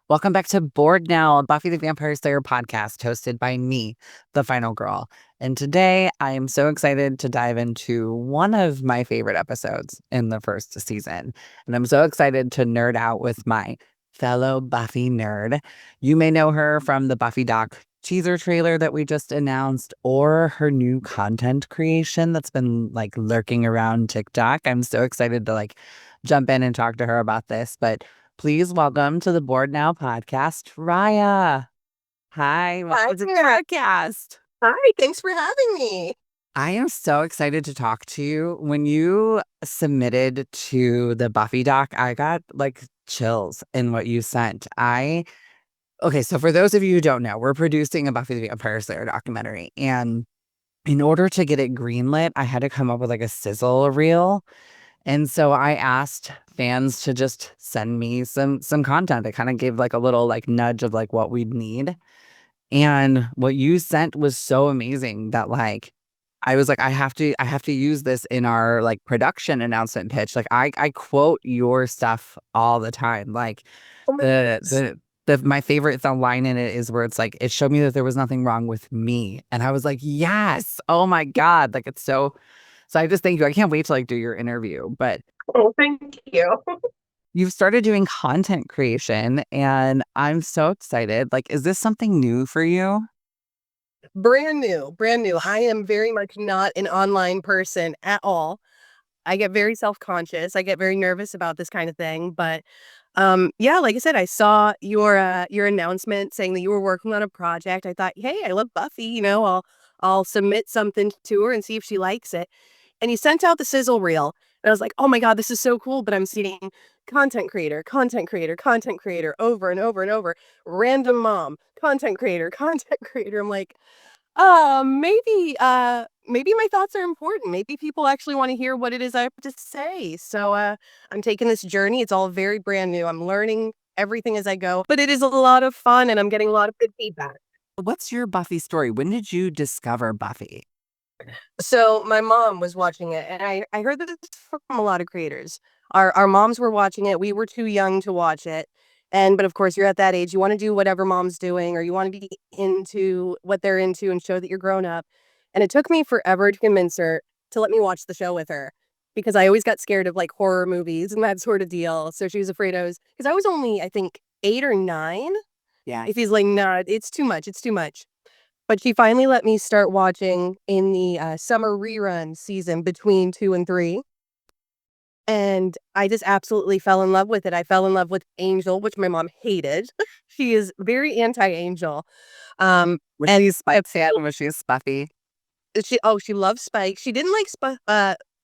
Welcome back to Board Now, Buffy the Vampire Slayer podcast, hosted by me, the final girl. And today I am so excited to dive into one of my favorite episodes in the first season. And I'm so excited to nerd out with my fellow Buffy nerd. You may know her from the Buffy doc teaser trailer that we just announced, or her new content creation that's been lurking around TikTok. I'm so excited to jump in and talk to her about this. But please welcome to the Board Now podcast, Rya. Hi, Hi welcome to the there. podcast. Hi, thanks for having me. I am so excited to talk to you. When you submitted to the Buffy doc, I got chills in what you sent. Okay, so for those of you who don't know, we're producing a Buffy the Vampire Slayer documentary. And in order to get it greenlit, I had to come up with a sizzle reel. And so I asked fans to just send me some content. I kind of gave a little nudge of what we'd need. And what you sent was so amazing that I was like, I have to use this in our production announcement pitch. I quote your stuff all the time. Oh my goodness. My favorite line in it is where it's it showed me that there was nothing wrong with me. And I was like, yes, oh my God. It's so I just thank you. I can't wait to do your interview. But Oh, thank you. you've started doing content creation and I'm so excited. Is this something new for you? Brand new, brand new. I am very much not an online person at all. I get very self-conscious. I get very nervous about this kind of thing. But yeah, like I said, I saw your announcement saying that you were working on a project. I thought, hey, I love Buffy, I'll submit something to her and see if she likes it. And you sent out the sizzle reel. And I was like, oh my God, this is so cool. But I'm seeing content creator, content creator, content creator over and over and over. Random mom, content creator, content creator. I'm like, maybe my thoughts are important. Maybe people actually want to hear what it is I have to say. So I'm taking this journey. It's all very brand new. I'm learning everything as I go, but it is a lot of fun and I'm getting a lot of good feedback. What's your Buffy story? When did you discover Buffy? So my mom was watching it, and I heard that it's from a lot of creators. Our moms were watching it. We were too young to watch it. But of course, you're at that age. You want to do whatever mom's doing, or you want to be into what they're into and show that you're grown up. And it took me forever to convince her to let me watch the show with her because I always got scared of horror movies and that sort of deal. So she was afraid because I was only, I think, 8 or 9. Yeah. If he's like, nah, it's too much. It's too much. But she finally let me start watching in the summer rerun season between 2 and 3. And I just absolutely fell in love with it. I fell in love with Angel, which my mom hated. She is very anti-Angel. Was And she Spike fan? Was she a Buffy? she loves Spike. She didn't like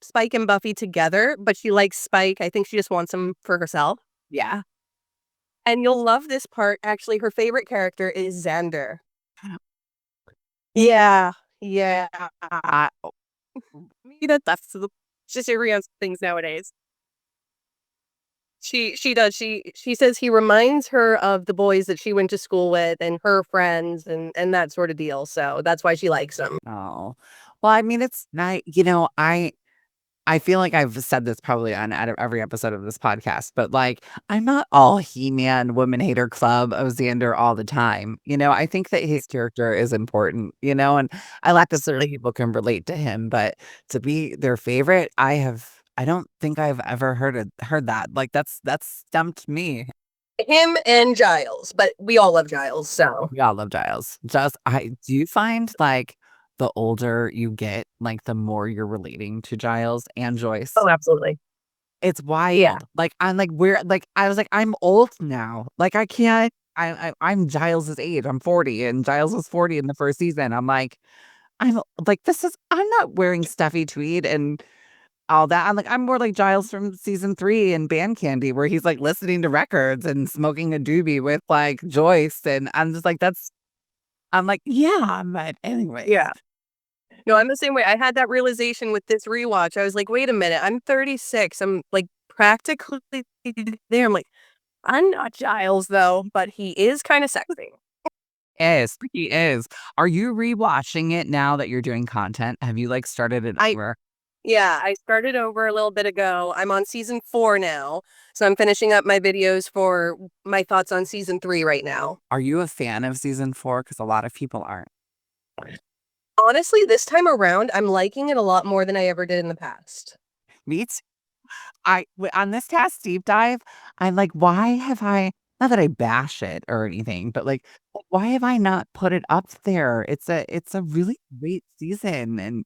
Spike and Buffy together, but she likes Spike. I think she just wants him for herself. Yeah. And you'll love this part. Actually, her favorite character is Xander. Yeah. Yeah. Maybe that's just every on things nowadays. She does. She says he reminds her of the boys that she went to school with and her friends and that sort of deal. So that's why she likes him. Oh, well, I mean, it's not, I feel like I've said this probably on out of every episode of this podcast, but I'm not all He-Man woman hater club of Xander all the time. I think that his character is important, and I like that certain people can relate to him, but to be their favorite, I don't think I've ever heard that. That's stumped me. Him and Giles, but we all love Giles. So We all love Giles. Do you find the older you get, the more you're relating to Giles and Joyce? oh, absolutely. It's Yeah. wild. I'm we're I was I'm old now. I can't I'm Giles's age. I'm 40 and Giles was 40 in the first season. I'm I'm not wearing stuffy tweed and all that. I'm more like Giles from season 3 in Band Candy, where he's listening to records and smoking a doobie with Joyce. And I'm just yeah, but anyway. Yeah. No, I'm the same way. I had that realization with this rewatch. I was like, wait a minute, I'm 36. I'm practically there. I'm like, I'm not Giles though, but he is kind of sexy. Yes, he is. Are you rewatching it now that you're doing content? Have you started it I over? Yeah, I started over a little bit ago. I'm on season 4 now, so I'm finishing up my videos for my thoughts on season 3 right now. Are you a fan of season 4? Because a lot of people aren't. Honestly, this time around, I'm liking it a lot more than I ever did in the past. Me too. On this task deep dive, I'm like, why have I, not that I bash it or anything, but like, why have I not put it up there? It's a really great season, and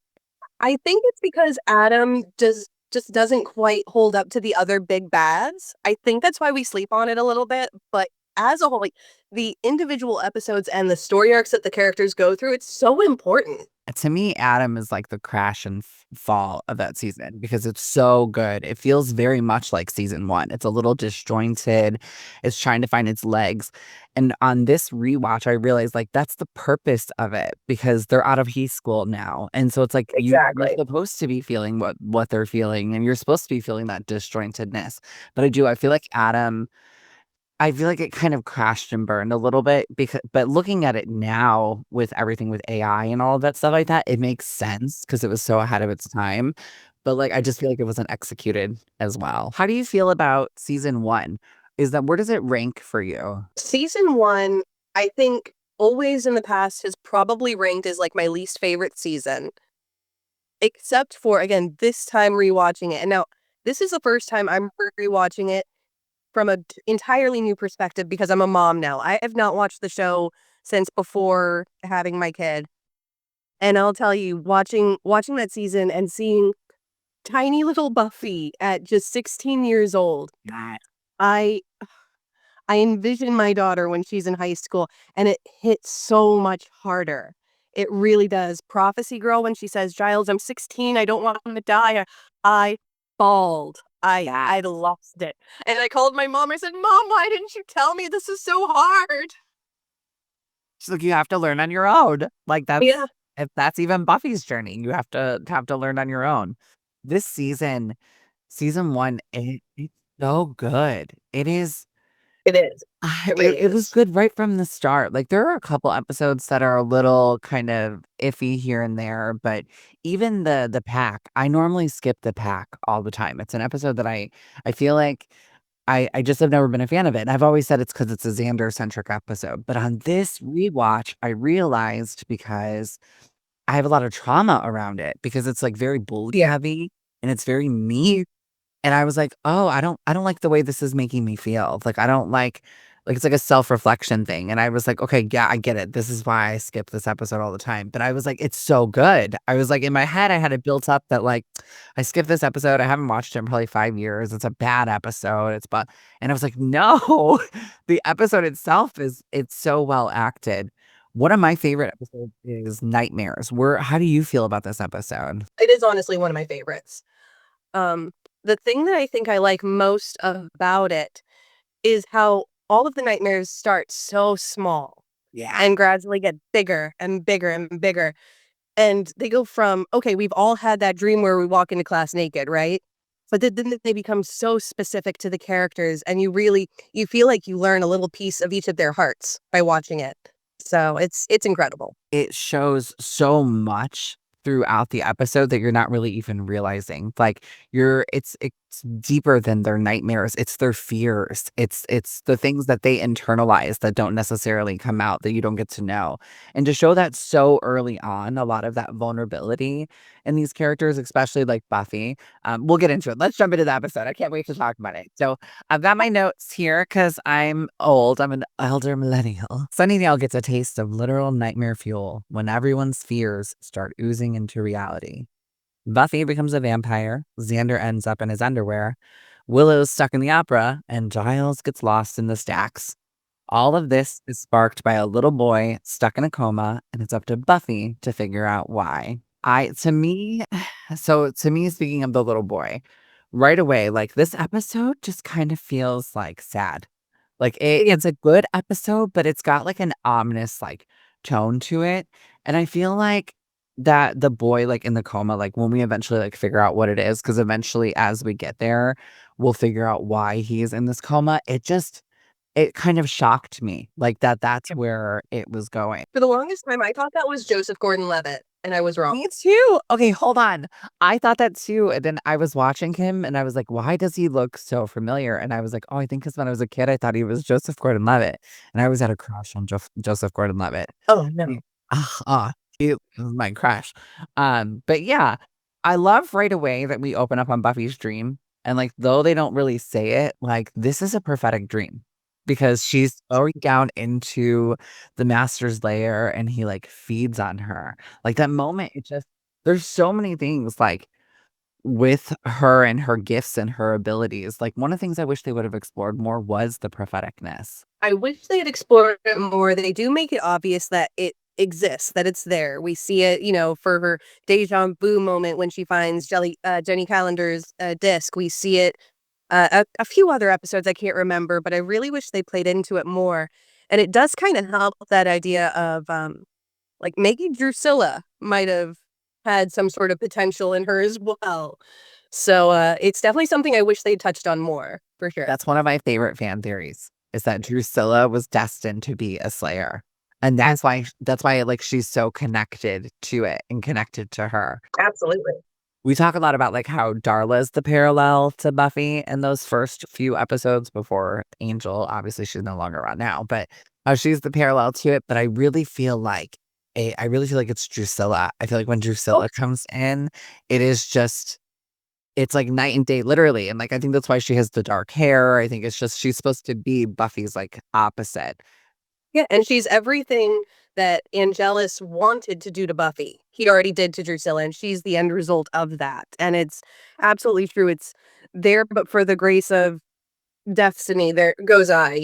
I think it's because Adam just doesn't quite hold up to the other big bads. I think that's why we sleep on it a little bit, but as a whole, like the individual episodes and the story arcs that the characters go through, it's so important. to me, Adam is like the crash and fall of that season because it's so good. It feels very much like season 1. It's a little disjointed. It's trying to find its legs. And on this rewatch, I realized like that's the purpose of it because they're out of high school now. And so it's like you're Exactly. supposed to be feeling what they're feeling and you're supposed to be feeling that disjointedness. But I feel like I feel like it kind of crashed and burned a little bit but looking at it now with everything with AI and all of that stuff like that, it makes sense because it was so ahead of its time. But like I just feel like it wasn't executed as well. How do you feel about season 1? Where does it rank for you? Season 1, I think always in the past has probably ranked as like my least favorite season, except for again this time rewatching it. And now this is the first time I'm rewatching it from an entirely new perspective because I'm a mom now. I have not watched the show since before having my kid. And I'll tell you, watching that season and seeing tiny little Buffy at just 16 years old, Yeah. I I envision my daughter when she's in high school, and it hits so much harder. It really does. Prophecy Girl, when she says, Giles, I'm 16, I don't want him to die. I bawled. Yeah. I lost it. And I called my mom. I said, Mom, why didn't you tell me this is so hard? She's like, you have to learn on your own. Like Yeah, if that's even Buffy's journey, you have to learn on your own. This season 1, it's so good. It is. it is. It really It was is. good right from the start. Like, there are a couple episodes that are a little kind of iffy here and there, but even the pack, I normally skip the pack all the time. It's an episode that I feel like I just have never been a fan of it, and I've always said it's because it's a Xander-centric episode, but on this rewatch, I realized because I have a lot of trauma around it because it's, like, very bully Yeah. heavy, and it's very me. And I was like, "Oh, I don't like the way this is making me feel." Like, I don't like, it's like a self-reflection thing, and I was like, "Okay, yeah, I get it. This is why I skip this episode all the time." But I was like, "It's so good." I was like, in my head, I had it built up that, like, I skipped this episode. I haven't watched it in probably 5 years. It's a bad episode. And I was like, "No." The episode itself it's so well acted. One of my favorite episodes is Nightmares. How do you feel about this episode? It is honestly one of my favorites. Um, the thing that I think I like most about it is how all of the nightmares start so small Yeah. and gradually get bigger and bigger and bigger. And they go from, okay, we've all had that dream where we walk into class naked, right? But then they become so specific to the characters, and you feel like you learn a little piece of each of their hearts by watching it. So it's incredible. It shows so much throughout the episode that you're not really even realizing. Like, it's deeper than their nightmares, it's their fears, it's the things that they internalize that don't necessarily come out that you don't get to know. And to show that so early on, a lot of that vulnerability in these characters, especially like Buffy, we'll get into it. Let's jump into the episode. I can't wait to talk about it. So I've got my notes here because I'm old. I'm an elder millennial. Sunnydale gets a taste of literal nightmare fuel when everyone's fears start oozing into reality. Buffy becomes a vampire, Xander ends up in his underwear, Willow's stuck in the opera, and Giles gets lost in the stacks. All of this is sparked by a little boy stuck in a coma, and it's up to Buffy to figure out why. To me, speaking of the little boy, right away, like this episode just kind of feels like sad. Like it's a good episode, but it's got like an ominous like tone to it. And I feel like that the boy like in the coma, like when we eventually like figure out what it is, because eventually as we get there, we'll figure out why he's in this coma. It kind of shocked me like that's where it was going. For the longest time, I thought that was Joseph Gordon-Levitt. and I was wrong. Me too. Okay, hold on. I thought that too. And then I was watching him and I was like, why does he look so familiar? And I was like, oh, I think because when I was a kid, I thought he was Joseph Gordon Levitt. And I was at a crush on Joseph Gordon Levitt. Oh, no. He was my crush. But yeah, I love right away that we open up on Buffy's dream. And like, though they don't really say it, like, this is a prophetic dream because she's going down into the master's lair and he like feeds on her. Like that moment, it just, there's so many things like with her and her gifts and her abilities. Like one of the things I wish they would have explored more was the propheticness. I wish they had explored it more. They do make it obvious that it exists, that it's there. We see it, for her deja vu moment when she finds Jenny Calendar's disc. We see it a few other episodes I can't remember, but I really wish they played into it more. And it does kind of help that idea of like maybe Drusilla might have had some sort of potential in her as well. So it's definitely something I wish they touched on more, for sure. That's one of my favorite fan theories is that Drusilla was destined to be a slayer. And that's why like she's so connected to it and connected to her. Absolutely. We talk a lot about like how Darla's the parallel to Buffy in those first few episodes before Angel. Obviously, she's no longer around now, but she's the parallel to it. But I really feel like it's Drusilla. I feel like when Drusilla comes in, it is just it's like night and day, literally. And like I think that's why she has the dark hair. I think it's just she's supposed to be Buffy's like opposite. Yeah, and she's everything that Angelus wanted to do to Buffy. He already did to Drusilla, and she's the end result of that. And it's absolutely true. It's there, but for the grace of destiny, there goes I.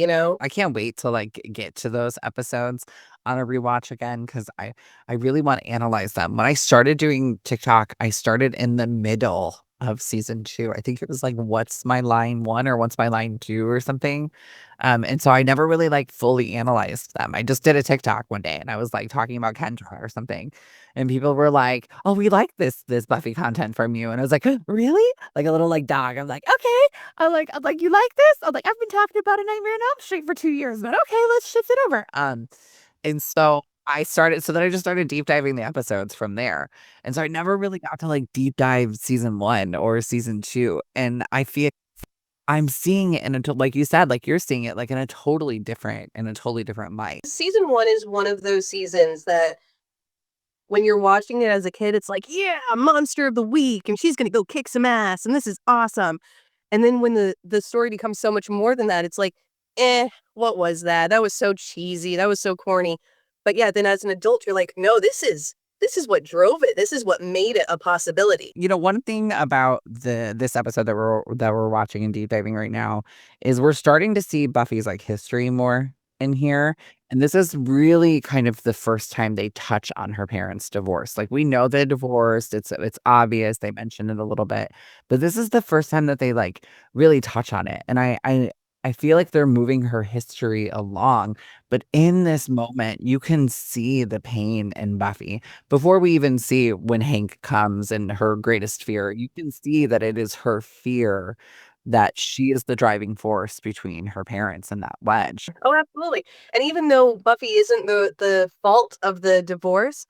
I can't wait to like get to those episodes on a rewatch again because I really want to analyze them. When I started doing TikTok, I started in the middle of season 2. I think it was like what's my line 1 or what's my line 2 or something. And so I never really like fully analyzed them. I just did a TikTok one day and I was like talking about Kendra or something. And people were like, "Oh, we like this Buffy content from you." And I was like, "Really?" Like a little like dog. I'm like, "Okay." I'm like, "You like this?" I'm like, "I've been talking about A Nightmare on Elm Street for 2 years, but okay, let's shift it over." And so then I just started deep diving the episodes from there. And so I never really got to like deep dive season 1 or season 2. And I feel I'm seeing it like you said, like you're seeing it like in a totally different light. Season 1 is one of those seasons that when you're watching it as a kid, it's like, yeah, monster of the week, and she's gonna go kick some ass, and this is awesome. And then when the story becomes so much more than that, it's like, what was that? That was so cheesy. That was so corny. But yeah, then as an adult, you're like, no, this is what drove it. This is what made it a possibility. You know, one thing about this episode that we're watching and deep diving right now is we're starting to see Buffy's like history more in here. And this is really kind of the first time they touch on her parents' divorce. Like we know they're divorced. It's obvious. They mentioned it a little bit. But this is the first time that they like really touch on it. And I feel like they're moving her history along. But in this moment, you can see the pain in Buffy before we even see when Hank comes and her greatest fear. You can see that it is her fear that she is the driving force between her parents and that wedge. Oh, absolutely. And even though Buffy isn't the fault of the divorce,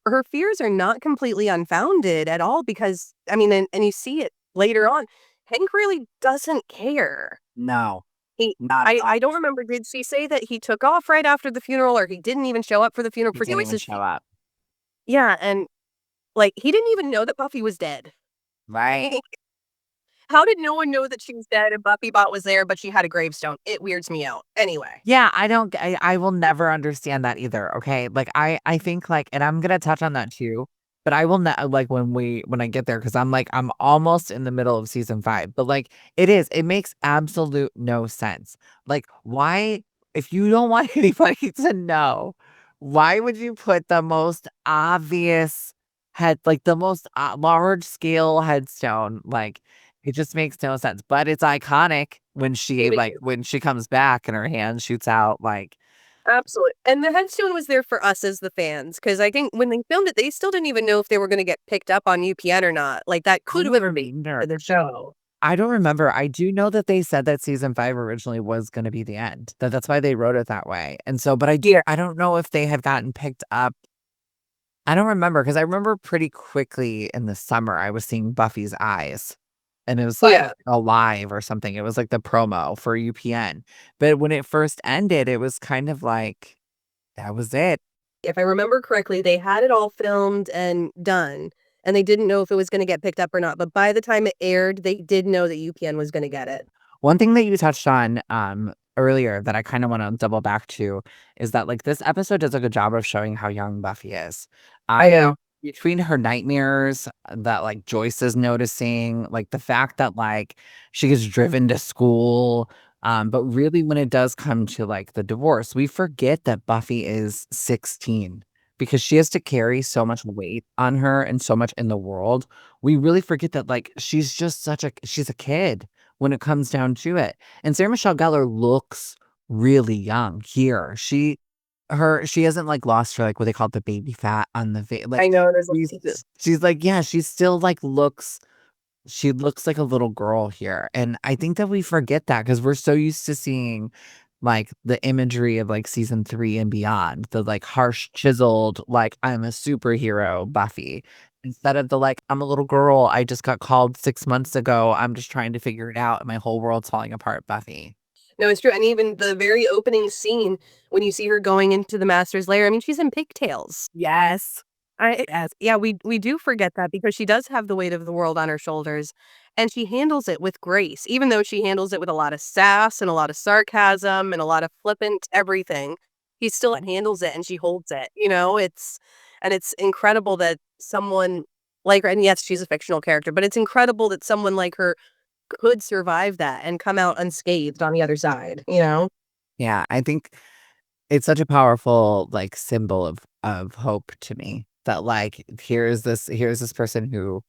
her fears are not completely unfounded at all because, I mean, and you see it later on, Hank really doesn't care. No, He not at all. I don't remember, did she say that he took off right after the funeral or he didn't even show up for the funeral? He For didn't even Joyce's show up. Yeah, and, like, he didn't even know that Buffy was dead. Right? How did no one know that she was dead and Buffy bot was there, but she had a gravestone? It weirds me out. Anyway. Yeah, I will never understand that either, okay? Like, I think, like and I'm gonna touch on that too, but I will not like, when I get there, because I'm almost in the middle of season 5, but, like, it makes absolute no sense. Like, why if you don't want anybody to know, why would you put the most obvious the most, large scale headstone, like, it just makes no sense, but it's iconic when she comes back and her hand shoots out, like Absolutely. And the headstone was there for us as the fans, because I think when they filmed it, they still didn't even know if they were gonna get picked up on UPN or not. Like, that could have been for the show. I don't remember. I do know that they said that season 5 originally was gonna be the end, that's why they wrote it that way, and so but I don't know if they had gotten picked up I don't remember because I remember pretty quickly in the summer I was seeing Buffy's eyes, and it was like Yeah. alive or something. It was like the promo for UPN. But when it first ended, it was kind of like that was it. If I remember correctly, they had it all filmed and done, and they didn't know if it was gonna get picked up or not, but by the time it aired, they did know that UPN was gonna get it. One thing that you touched on earlier that I kind of want to double back to is that like this episode does a good job of showing how young Buffy is. I know. Between her nightmares that, like, Joyce is noticing, like, the fact that, like, she gets driven to school, but really when it does come to, like, the divorce, we forget that Buffy is 16 because she has to carry so much weight on her and so much in the world. We really forget that, like, she's just she's a kid when it comes down to it, and Sarah Michelle Gellar looks really young here. She hasn't, like, lost her, like, what they call the baby fat on the I like, know, there's she's a she's like yeah, she still, like, she looks like a little girl here, and I think that we forget that because 'cause we're so used to seeing, like, the imagery of, like, season 3 and beyond, the, like, harsh, chiseled, like, "I'm a superhero" Buffy, instead of the, like, "I'm a little girl, I just got called 6 months ago, I'm just trying to figure it out, and my whole world's falling apart" Buffy. No, it's true, and even the very opening scene when you see her going into the master's lair, I mean, she's in pigtails. Yes. I Yes. yeah, we do forget that because she does have the weight of the world on her shoulders, and she handles it with grace, even though she handles it with a lot of sass and a lot of sarcasm and a lot of flippant everything. He still handles it and she holds it, you know? It's incredible that someone like her, and yes, she's a fictional character, but it's incredible that someone like her could survive that and come out unscathed on the other side, you know? Yeah, I think it's such a powerful, like, symbol of hope to me that, like, here's this person who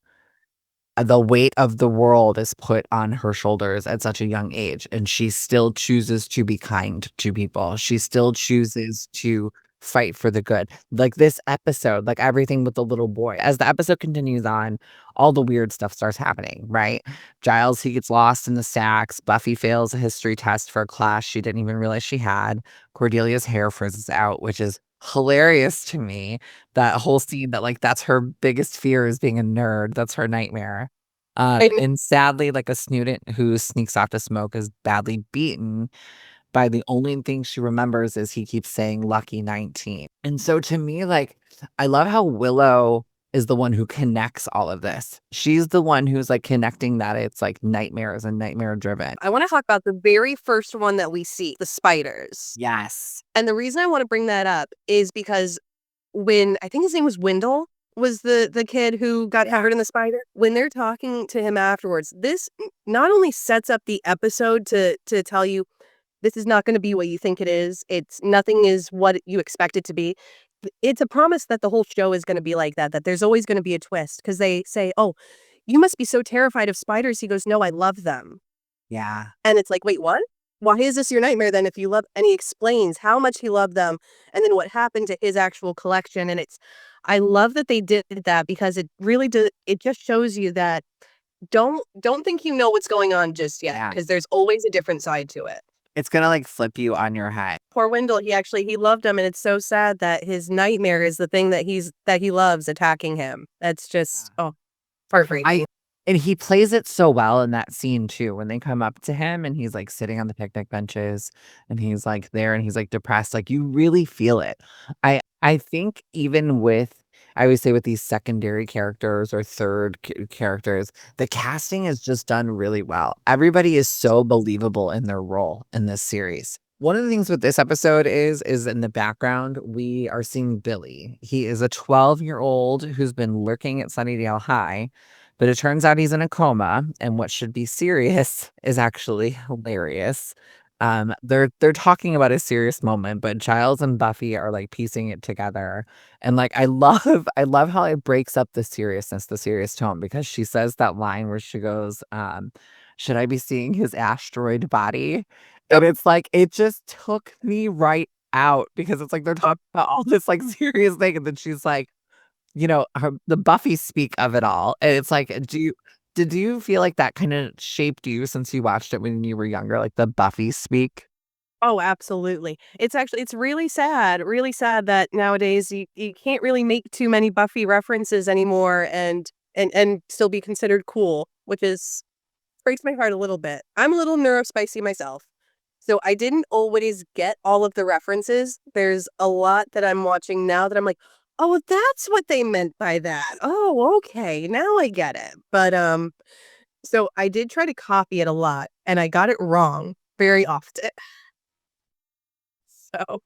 the weight of the world is put on her shoulders at such a young age, and she still chooses to be kind to people. She still chooses to fight for the good. Like this episode, like everything with the little boy. As the episode continues on, all the weird stuff starts happening, right? Giles, he gets lost in the stacks. Buffy fails a history test for a class she didn't even realize she had. Cordelia's hair frizzes out, which is hilarious to me. That whole scene that like that's her biggest fear is being a nerd. That's her nightmare. And And sadly, like a student who sneaks off to smoke is badly beaten by the only thing she remembers is he keeps saying lucky 19. And so to me, like, I love how Willow is the one who connects all of this. She's the one who's like connecting that it's like nightmares and nightmare driven. I wanna talk about the very first one that we see, the spiders. Yes. And the reason I wanna bring that up is because when I think his name was Wendell, was the kid who got covered in the spider? When they're talking to him afterwards, this not only sets up the episode to tell you, "This is not gonna be what you think it is, it's nothing is what you expect it to be." It's a promise that the whole show is gonna be like that, that there's always gonna be a twist because they say, "Oh, you must be so terrified of spiders." He goes, "No, I love them." Yeah. And it's like, "Wait, what? Why is this your nightmare then if you love," and he explains how much he loved them and then what happened to his actual collection, and it's I love that they did that because it really it just shows you that don't think you know what's going on just yet Yeah. because there's always a different side to it. It's gonna like flip you on your head. Poor Wendell, he loved him, and it's so sad that his nightmare is the thing that he loves attacking him. That's just, oh, I heartbreaking. and he plays it so well in that scene too, when they come up to him and he's, like, sitting on the picnic benches, and he's, like, there, and he's, like, depressed, like, you really feel it. I think even with I always say with these secondary characters or third characters, the casting is just done really well. Everybody is so believable in their role in this series. One of the things with this episode is in the background, we are seeing Billy. He is a 12-year-old who's been lurking at Sunnydale High, but it turns out he's in a coma, and what should be serious is actually hilarious. They're talking about a serious moment, but Giles and Buffy are like piecing it together. And like I love how it breaks up the seriousness, the serious tone, because she says that line where she goes, should I be seeing his asteroid body? And it's like it just took me right out because it's like they're talking about all this like serious thing, and then she's like, the Buffy speak of it all, and it's like, did you feel like that kinda shaped you since you watched it when you were younger, like the Buffy speak? Oh, absolutely. It's really sad that nowadays you can't really make too many Buffy references anymore and still be considered cool, which is breaks my heart a little bit. I'm a little neurospicy myself, so I didn't always get all of the references. There's a lot that I'm watching now that I'm like, "Oh, that's what they meant by that. Oh, okay, now I get it." But, so I did try to copy it a lot, and I got it wrong very often. So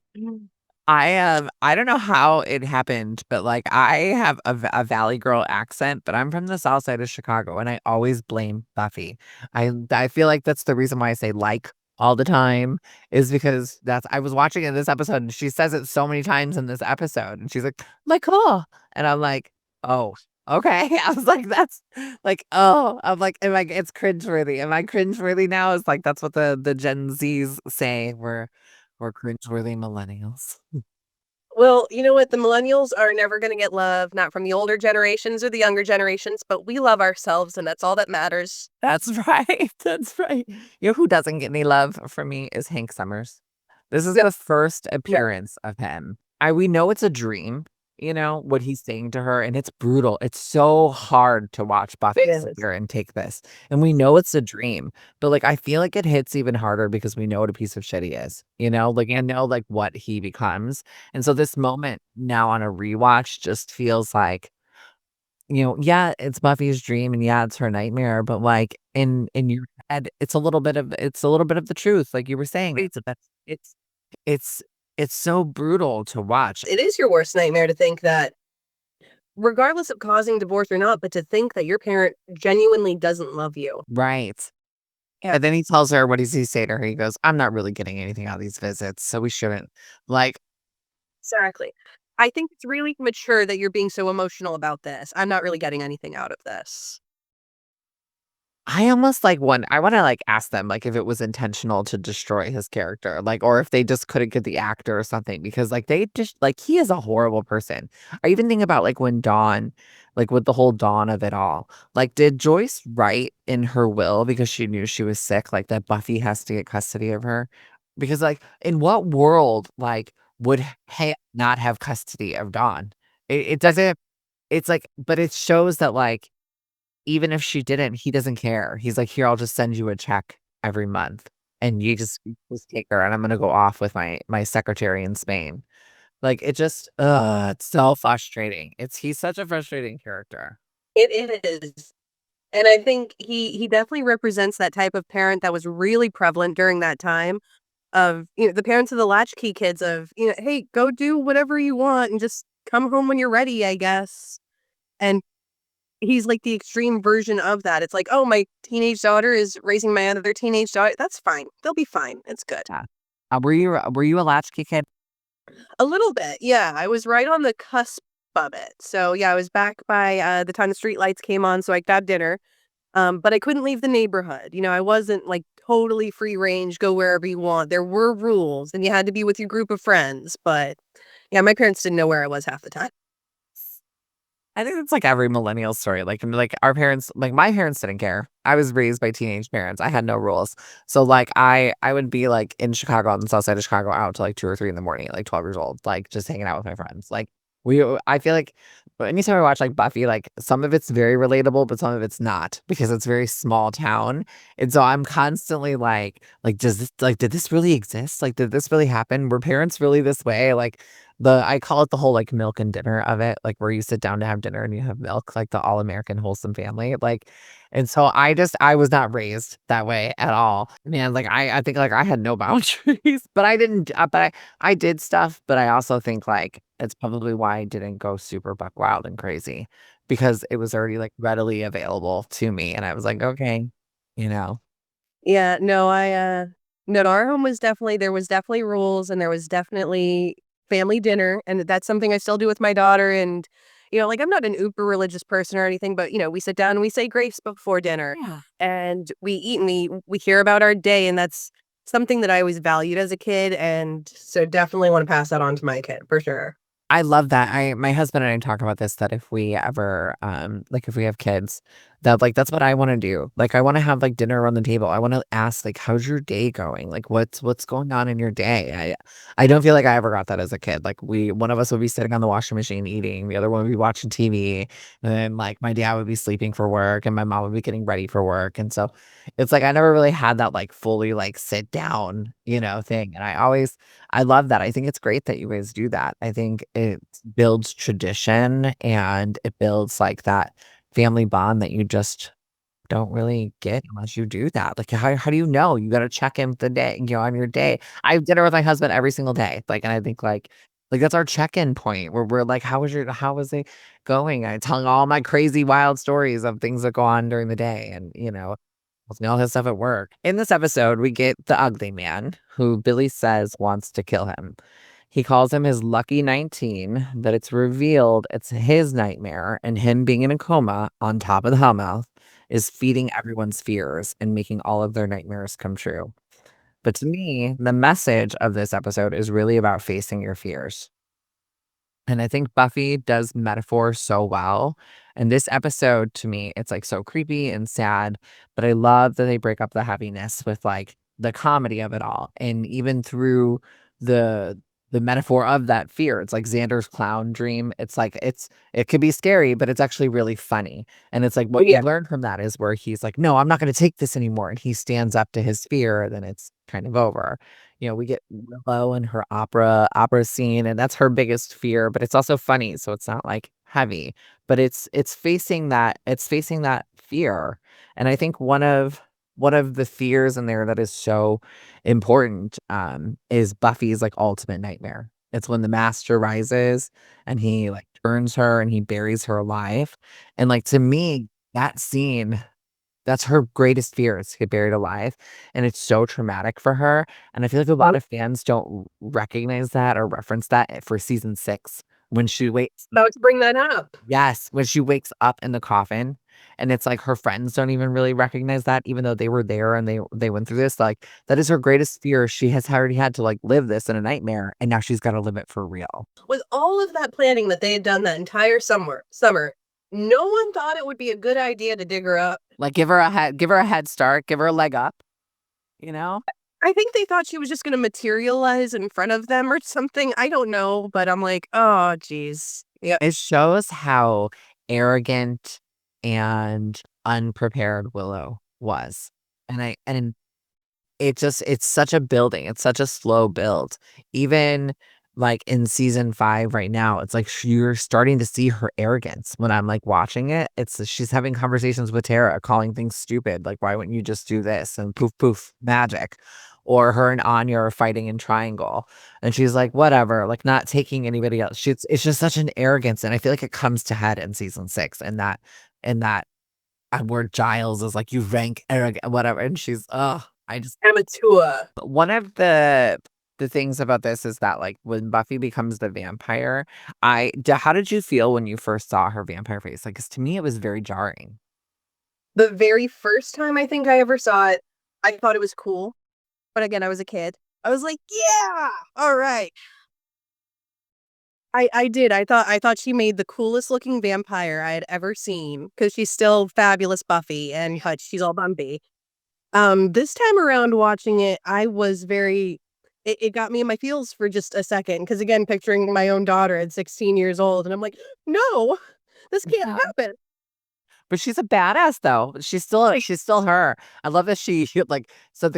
I don't know how it happened, but, like, I have a Valley Girl accent, but I'm from the South Side of Chicago, and I always blame Buffy. I feel like that's the reason why I say "like" all the time is because that's I was watching in this episode, and she says it so many times in this episode, and she's like, "Oh," and I'm like, "Oh, okay." I was like, "That's" like, "Oh," I'm like, "Am I" it's cringeworthy. Am I cringeworthy now? It's like that's what the Gen Zs say. We're cringeworthy millennials. well, you know what? The millennials are never gonna get love, not from the older generations or the younger generations, but we love ourselves, and that's all that matters. That's right, that's right. You know who doesn't get any love from me is Hank Summers. This is No, the first no, appearance of him. We know it's a dream, what he's saying to her, and it's brutal. It's so hard to watch Buffy it sit is. here and take this, and we know it's a dream, but, like, I feel like it hits even harder because we know what a piece of shit he is, Like, I know, like, what he becomes, and so this moment now on a rewatch just feels like yeah, it's Buffy's dream and yeah, it's her nightmare, but like in your head, it's a little bit of the truth, like you were saying. It's it's it's so brutal to watch. It is your worst nightmare to think that regardless of causing divorce or not, but to think that your parent genuinely doesn't love you. Right. Yeah, And then he tells her what does he say to her? He goes, I'm not really getting anything out of these visits, so we shouldn't. Like, exactly. I think it's really mature that you're being so emotional about this. I'm not really getting anything out of this. I almost like I wanna, like, ask them, like, if it was intentional to destroy his character, like, or if they just couldn't get the actor or something because, like, they just like, he is a horrible person. I even think about, like, when Dawn like, with the whole Dawn of it all, like, did Joyce write in her will because she knew she was sick, like, that Buffy has to get custody of her? Because, like, in what world, like, would Hay not have custody of Dawn? It doesn't it's like but it shows that, like, even if she didn't, he doesn't care. He's like, "Here, I'll just send you a check every month, and you just take her, and I'm gonna go off with my secretary in Spain." Like, it's so frustrating. He's such a frustrating character. It is. And I think he definitely represents that type of parent that was really prevalent during that time of, the parents of the latchkey kids of, "Hey, go do whatever you want and just come home when you're ready, I guess." And he's like the extreme version of that. It's like, "Oh, my teenage daughter is raising my other teenage daughter. That's fine. They'll be fine. It's good." Yeah. Were you a latchkey kid? A little bit, yeah. I was right on the cusp of it. So, yeah, I was back by, the time the street lights came on, so I got dinner. But I couldn't leave the neighborhood. I wasn't, like, totally free range, go wherever you want. There were rules, and you had to be with your group of friends, but, yeah, my parents didn't know where I was half the time. I think it's like every millennial story. Like our parents, like my parents didn't care. I was raised by teenage parents. I had no rules. So like I would be like in Chicago on the south side of Chicago out till like 2 or 3 in the morning, like 12 years old, like just hanging out with my friends. Like I feel like anytime I watch like Buffy, like some of it's very relatable, but some of it's not because it's very small town. And so I'm constantly like, did this really exist? Like, did this really happen? Were parents really this way? Like I call it the whole, like, milk and dinner of it, like, where you sit down to have dinner and you have milk, like the all-American wholesome family, like and so I was not raised that way at all. Man, like, I think, like, I had no boundaries, but I didn't but I did stuff, but I also think, like, it's probably why I didn't go super buck wild and crazy because it was already, like, readily available to me, and I was like, "Okay," you know? Yeah, no, no, our home was definitely there was definitely rules, and there was definitely family dinner, and that's something I still do with my daughter, and, like, I'm not an uber religious person or anything, but, we sit down and we say grace before dinner, Yeah. and we eat and we hear about our day, and that's something that I always valued as a kid, and so definitely wanna pass that on to my kid, for sure. I love that. My husband and I talk about this that if we ever like if we have kids That's what I wanna do. Like, I wanna have, like, dinner around the table. I wanna ask, like, "How's your day going? Like, what's going on in your day?" I don't feel like I ever got that as a kid. Like, one of us would be sitting on the washing machine eating, the other one would be watching TV, and then, like, my dad would be sleeping for work, and my mom would be getting ready for work, and so, it's like I never really had that, like, fully, like, sit down, thing, and I love that. I think it's great that you guys do that. I think it builds tradition, and it builds, like, that family bond that you just don't really get unless you do that. Like, how do you know? You gotta check in the day, on your day. I have dinner with my husband every single day, like, and I think, that's our check-in point where we're like, how was it going?" I telling all my crazy wild stories of things that go on during the day and, all his stuff at work. In this episode, we get the ugly man who Billy says wants to kill him. He calls him his lucky 19, but it's revealed it's his nightmare, and him being in a coma on top of the Hellmouth is feeding everyone's fears and making all of their nightmares come true. But to me, the message of this episode is really about facing your fears. And I think Buffy does metaphor so well. And this episode, to me, it's like so creepy and sad, but I love that they break up the heaviness with like the comedy of it all. And even through the the metaphor of that fear, it's like Xander's clown dream. It's like it could be scary, but it's actually really funny. And it's like what you Yeah. learn from that is where he's like, "No, I'm not going to take this anymore." And he stands up to his fear, then it's kind of over. We get Willow and her opera scene, and that's her biggest fear, but it's also funny, so it's not, like, heavy, but it's facing that fear, and I think one of the fears in there that is so important, is Buffy's, like, ultimate nightmare. It's when the master rises, and he, like, turns her, and he buries her alive, and, like, to me, that scene that's her greatest fear is to get buried alive, and it's so traumatic for her, and I feel like a lot of fans don't recognize that or reference that for season 6 when she wakes About to bring that up. Yes, when she wakes up in the coffin, and it's like her friends don't even really recognize that even though they were there and they went through this, like, that is her greatest fear. She has already had to, like, live this in a nightmare, and now she's gotta live it for real. With all of that planning that they had done that entire summer, no one thought it would be a good idea to dig her up. Like, give her a head start, give her a leg up, you know? I think they thought she was just gonna materialize in front of them or something. I don't know, but I'm like, "Oh, geez." Yep. It shows how arrogant and unprepared Willow was, and it's such a building, it's such a slow build. Even, like, in season 5 right now, it's like you're starting to see her arrogance when I'm, like, watching it. She's having conversations with Tara, calling things stupid, like, "Why wouldn't you just do this?" And poof, poof, magic. Or her and Anya are fighting in triangle, and she's like, "Whatever," like, not taking anybody else. It's just such an arrogance, and I feel like it comes to head in season 6, and that where Giles is like, "You rank arrogant," whatever, and she's, oh, I just Amateur. one of the things about this is that, like, when Buffy becomes the vampire, how did you feel when you first saw her vampire face? Like, 'cause to me, it was very jarring. The very first time I think I ever saw it, I thought it was cool, but again, I was a kid. I was like, "Yeah, alright." I did. I thought she made the coolest looking vampire I had ever seen because she's still fabulous Buffy and hutch, she's all bumpy. This time around watching it, I was very it got me in my feels for just a second because again, picturing my own daughter at 16 years old, and I'm like, "No, this can't Yeah. happen." But she's a badass, though. She's still her. I love that like, so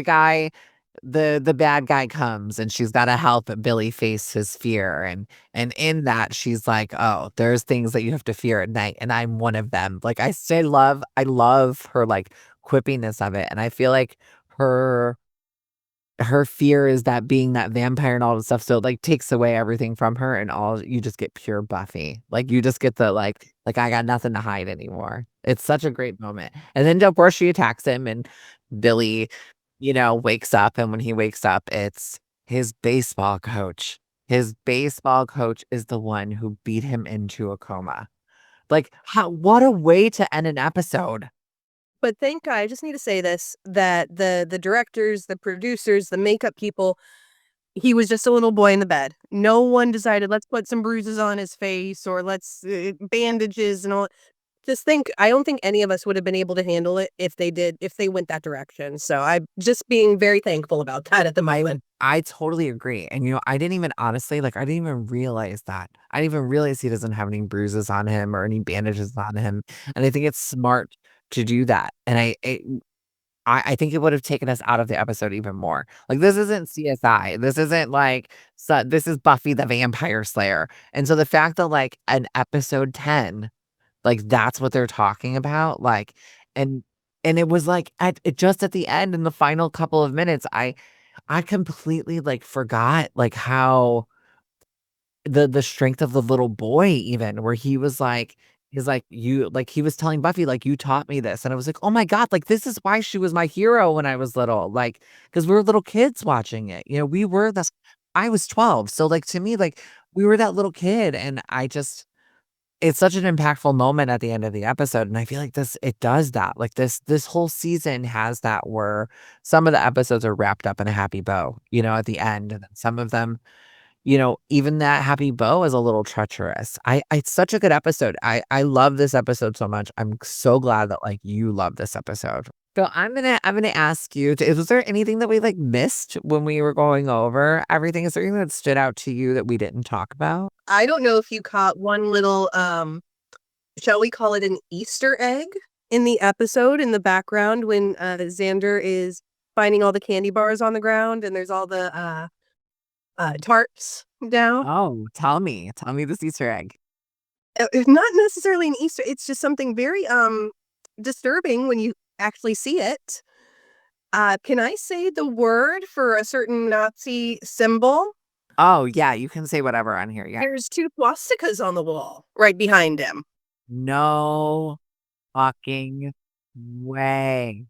the bad guy comes, and she's gotta help Billy face his fear, and in that, she's like, "Oh, there's things that you have to fear at night, and I'm one of them." Like, I love her, like, quippiness of it, and I feel like her her fear is that being that vampire and all the stuff, so it, like, takes away everything from her, and all you just get pure Buffy. Like, you just get the, like, "I got nothing to hide anymore." It's such a great moment. And then, of course, she attacks him, and Billy, wakes up, and when he wakes up, it's his baseball coach. His baseball coach is the one who beat him into a coma. Like, what a way to end an episode. But thank God, I just need to say this, that the directors, the producers, the makeup people, he was just a little boy in the bed. No one decided, "Let's put some bruises on his face," or "Let's, bandages," and all. just think I don't think any of us would have been able to handle it if they went that direction. So I'm just being very thankful about that at the moment. I totally agree. And, I didn't even honestly, I didn't even realize that. I didn't even realize he doesn't have any bruises on him or any bandages on him. And I think it's smart to do that. And I think it would have taken us out of the episode even more. Like, this isn't CSI. This isn't like, this is Buffy the Vampire Slayer. And so the fact that, like, an episode 10, like, that's what they're talking about, like, and it was like just at the end in the final couple of minutes, I completely, like, forgot, like, how the strength of the little boy even, where he's like, "You," like, he was telling Buffy, like, "You taught me this," and I was like, "Oh my god, like, this is why she was my hero when I was little," like, because we were little kids watching it, we were this I was 12, so, like, to me, like, we were that little kid, and I just it's such an impactful moment at the end of the episode, and I feel like it does that, like, this whole season has that where some of the episodes are wrapped up in a happy bow, at the end, and then some of them, even that happy bow is a little treacherous. It's such a good episode. I love this episode so much. I'm so glad that, like, you love this episode. So I'm gonna ask you, was there anything that we, like, missed when we were going over everything? Is there anything that stood out to you that we didn't talk about? I don't know if you caught one little shall we call it an Easter egg in the episode in the background when Xander is finding all the candy bars on the ground and there's all the tarts down. Oh, tell me. Tell me this Easter egg. It's not necessarily an Easter, it's just something very disturbing when you actually see it. Can I say the word for a certain Nazi symbol? Oh, yeah, you can say whatever on here, yeah. There's 2 swastikas on the wall right behind him. No fucking way.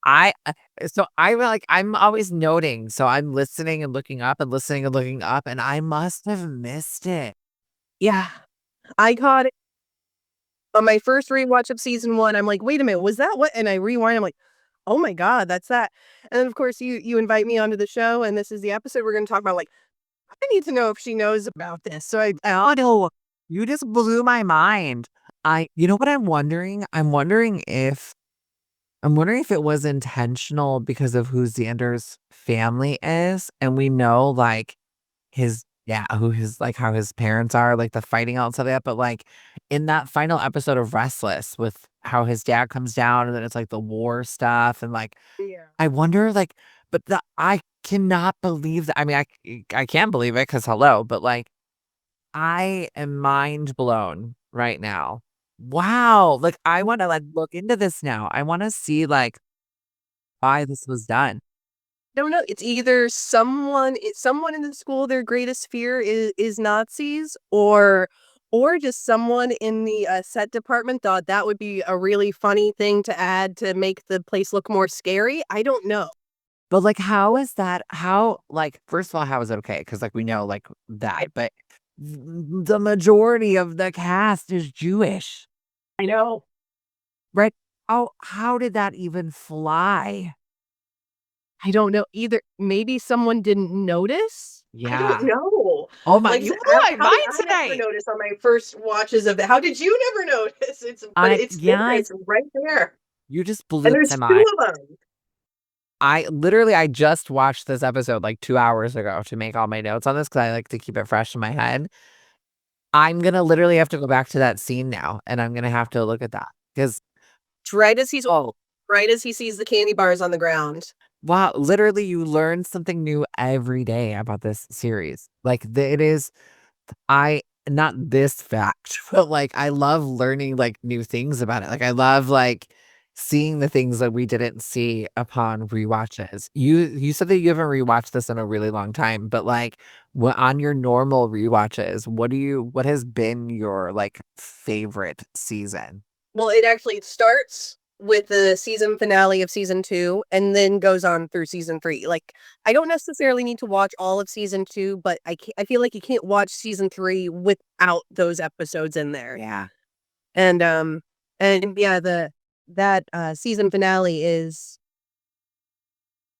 I'm always noting, so I'm listening and looking up and listening and looking up, and I must have missed it. Yeah, I caught it on my first rewatch of season 1. I'm like, "Wait a minute, was that what?" And I rewind, I'm like, "Oh my god, that's that." And then, of course, you invite me onto the show, and this is the episode we're gonna talk about, like, I need to know if she knows about this. So Oh, no. You just blew my mind. You know what I'm wondering? I'm wondering if it was intentional because of who Xander's family is, and we know, like, who his like, how his parents are, like, the fighting out and stuff like that, but, like, in that final episode of Restless with how his dad comes down and then it's, like, the war stuff and, like, yeah. I wonder, like, but I cannot believe that. I mean, I can believe it because hello, but, like, I am mind blown right now. Wow, like, I wanna, like, look into this now. I wanna see, like, why this was done. Don't know. It's either someone in the school, their greatest fear is Nazis, or just someone in the set department thought that would be a really funny thing to add to make the place look more scary. I don't know. But, like, first of all, how is it okay? Because, like, we know, like, that, but the majority of the cast is Jewish, I know. right? How did that even fly? I don't know either. Maybe someone didn't notice? I don't Yeah. know. Oh my, Like, you so blew my how did mind I never tonight. notice on my first watches of it? How did you never notice? It's there, Yes, it's right there. you just And blew my there's 2 mind. of them. I just watched this episode, like, 2 hours ago to make all my notes on this because I like to keep it fresh in my head. I'm gonna literally have to go back to that scene now, and I'm gonna have to look at that because Right as oh, right as he sees the candy bars on the ground. wow, literally, you learn something new every day about this series. Like, it is I not this fact, but, like, I love learning, like, new things about it. Like, I love, like, seeing the things that we didn't see upon rewatches. You said that you haven't rewatched this in a really long time, but, like, what on your normal rewatches, what has been your, like, favorite season? Well, it actually starts with the season finale of season 2 and then goes on through season 3. Like, I don't necessarily need to watch all of season 2, but I feel like you can't watch season 3 without those episodes in there. Yeah. And, yeah, season finale is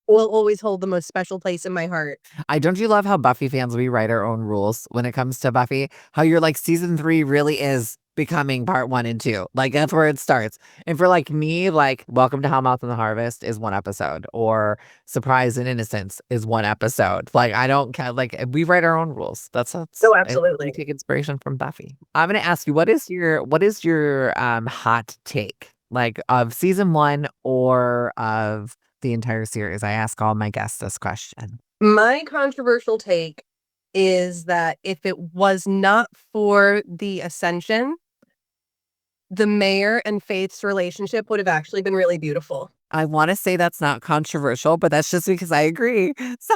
will always hold the most special place in my heart. Don't you love how Buffy fans, we write our own rules when it comes to Buffy? How you're like, season 3 really is becoming part 1 and 2. Like, that's where it starts. And for, like, me, like, Welcome to Hellmouth and the Harvest is 1 episode, or Surprise and Innocence is 1 episode. Like, I don't care. Like, we write our own rules. That's No, we absolutely. take inspiration from Buffy. I'm gonna ask you, what is your hot take, like, of season 1 or of the entire series? I ask all my guests this question. My controversial take is that if it was not for the Ascension, the mayor and Faith's relationship would have actually been really beautiful. I wanna say that's not controversial, but that's just because I agree. So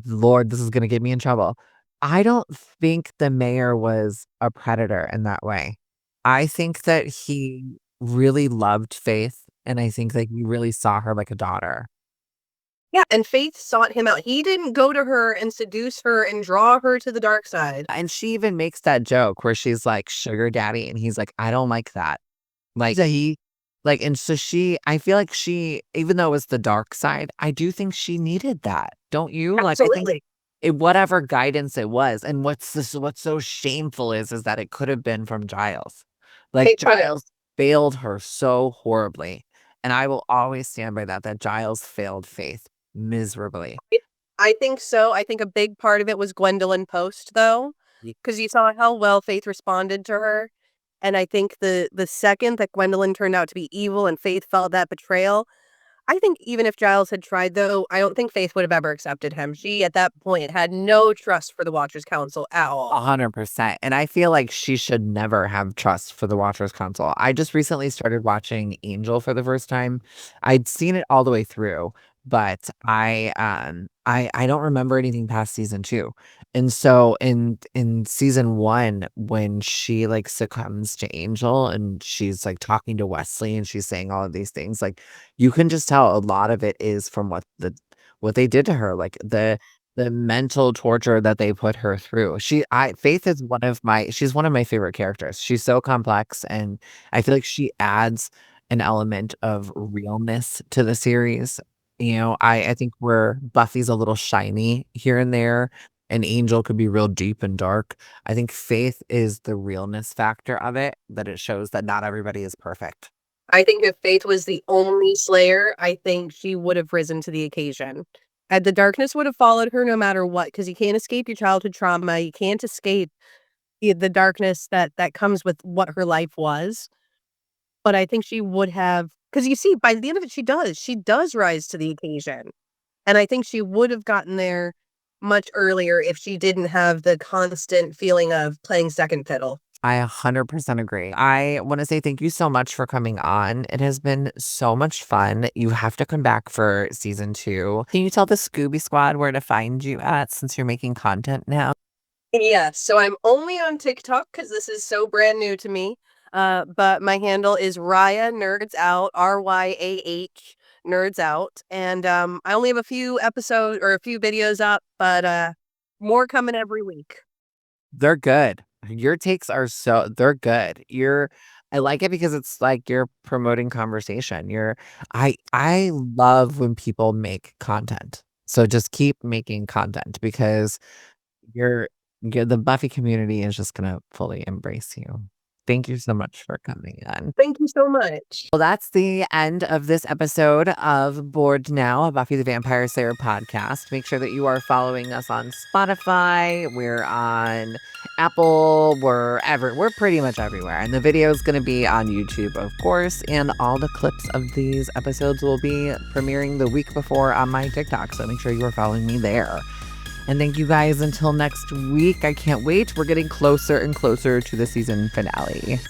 Lord, this is gonna get me in trouble. I don't think the mayor was a predator in that way. I think that he really loved Faith, and I think that he really saw her like a daughter. Yeah, and Faith sought him out. He didn't go to her and seduce her and draw her to the dark side. And she even makes that joke where she's like, "Sugar daddy," and he's like, "I don't like that." Like, so he like, and so I feel like she, even though it was the dark side, I do think she needed that. Don't you? Like, I think Absolutely. whatever guidance it was, and what's so shameful is that it could have been from Giles. Like, It could have. Giles failed her so horribly, and I will always stand by that Giles failed Faith miserably. I think so. I think a big part of it was Gwendolyn Post, though, Ye because you saw how well Faith responded to her. And I think the second that Gwendolyn turned out to be evil and Faith felt that betrayal, I think even if Giles had tried, though, I don't think Faith would have ever accepted him. She, at that point, had no trust for the Watchers Council at all. 100%, and I feel like she should never have trust for the Watchers Council. I just recently started watching Angel for the first time. I'd seen it all the way through, but I don't remember anything past season 2. And so in season 1, when she, like, succumbs to Angel and she's, like, talking to Wesley and she's saying all of these things, like, you can just tell a lot of it is from what they did to her, like, the mental torture that they put her through. Faith is she's one of my favorite characters. She's so complex, and I feel like she adds an element of realness to the series. You know, I think where Buffy's a little shiny here and there, and Angel could be real deep and dark. I think Faith is the realness factor of it, that it shows that not everybody is perfect. I think if Faith was the only Slayer, I think she would have risen to the occasion. And the darkness would have followed her no matter what, because you can't escape your childhood trauma. You can't escape the darkness that comes with what her life was. But I think she would have, because you see, by the end of it, she does. She does rise to the occasion. And I think she would have gotten there much earlier if she didn't have the constant feeling of playing second fiddle. I 100% agree. I want to say thank you so much for coming on. It has been so much fun. You have to come back for season 2. Can you tell the Scooby Squad where to find you at, since you're making content now? Yes, so I'm only on TikTok because this is so brand new to me. But my handle is Ryahnerdsout, RYAH Nerds Out. And I only have a few episodes or a few videos up, but more coming every week. They're good. Your takes are they're good. I like it because it's like you're promoting conversation. I love when people make content. So just keep making content, because you're the Buffy community is just gonna fully embrace you. Thank you so much for coming on. Thank you so much. Well, that's the end of this episode of Bored Now, a Buffy the Vampire Slayer podcast. Make sure that you are following us on Spotify. We're on Apple. We're pretty much everywhere. And the video is going to be on YouTube, of course. And all the clips of these episodes will be premiering the week before on my TikTok. So make sure you are following me there. And thank you guys until next week. I can't wait. We're getting closer and closer to the season finale.